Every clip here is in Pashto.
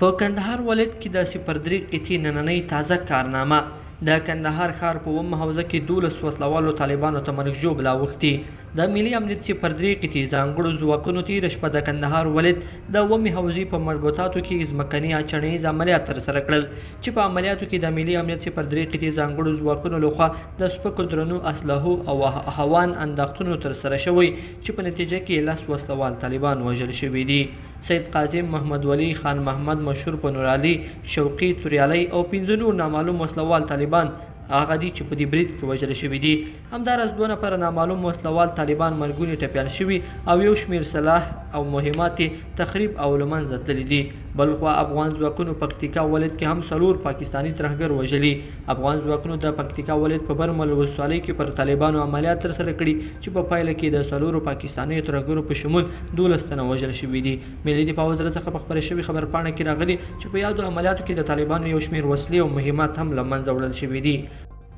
په کندهار ولایت کې د 03 قطعې نننۍ تازه کارنامه د کندهار ښار په اووم حوزه کې 12 وسلوالو طالبانو ته مرګ ژوبله اوښتې. د ملي امنیت 03 قطعې ځانګړو ځواکونو تېره شپه د کندهار ولایت د اوومې حوزې په مربوطاتو کې ځمکني اچڼیز عملیات ترسره کړل چې په عملیاتو کې د ملي امنیت 03 قطعې ځانګړو ځواکونو لخوا د سپکو درنو اسلحو او هوان انداختونو ترسره شوی چې په نتیجه کې 10 وسلوال طالبان وژل شوي دي. سید قاظم محمد ولی خان محمد مشهور په نور علي شوقي توریالي او 15 نور نامعلوم وسلوال طالبان هغه دي چې په دې برید کې وژل شوي دي. همداراز 2 نفره نامعلوم وسلوال طالبان مرګونې ټپیان شوي او یو شمېر سلاح او مهمات تخریب او له منځه تللي دي. بلخوا افغان ځواکونو پکتیکا ولایت کې هم 4 پاکستاني ترهګر وژلي. افغان ځواکونو د پکتیکا ولایت په برمل ولسوالۍ کې پر طالبانو عملیات ترسره کړي چې په پایله کې د 4 پاکستاني ترهګرو په شمول 12 تنه وژل شوي دي. ملي دفاع وزارت څخه په خپره شوې خبرپاڼه کې راغلي چې په یادو عملیاتو کې د طالبانو یو شمېر وسلې او مهمات هم له منځه وړل شوي دي.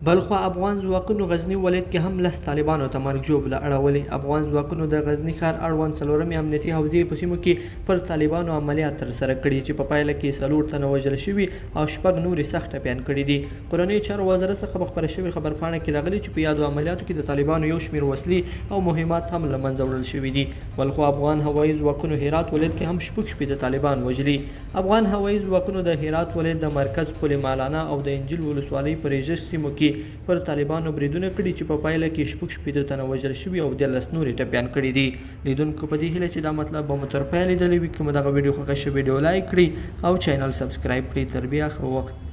بلخوا افغان ځواکونو غزنی ولایت کې هم 10 طالبانو ته مرګ ژوبله اړولې. افغان ځواکونو د غزنی ښار اړوند 4مې امنیتي حوزې په سیمو کې پر طالبانو عملیات ترسره کړي چې په پایله کې 4 تنه وژل شوي او 6 نورې سخت ټپیان کړي دي. کورنۍ چارو وزارت څخه په خپره شوې خبرپاڼه کې راغلي چې په یادو عملیاتو کې د طالبانو یو شمېر وسلې او مهمات هم له منځه وړل شوي دي. بلخوا افغان هوایي ځواکونو هرات ولایت کې هم 6 طالبان وژلي. افغان هوایي ځواکونو د هرات ولایت د مرکز پل مالانه او د انجیل ولسوالۍ په ریژش سیمو کې پر طالبانو بریدونه کړي چې په پایله کې 6 تنه وژل شوي او 10 نورې ټپیان کړي دي. لیدونکو په دې هیله چې دا مطلب به مو تر پایه لیدلی وي. که مو دغه ویډیو خوښه شوې ویډیو لایک کړئ او چینل سبسکرایب کړئ. تر بیا ښه وخت.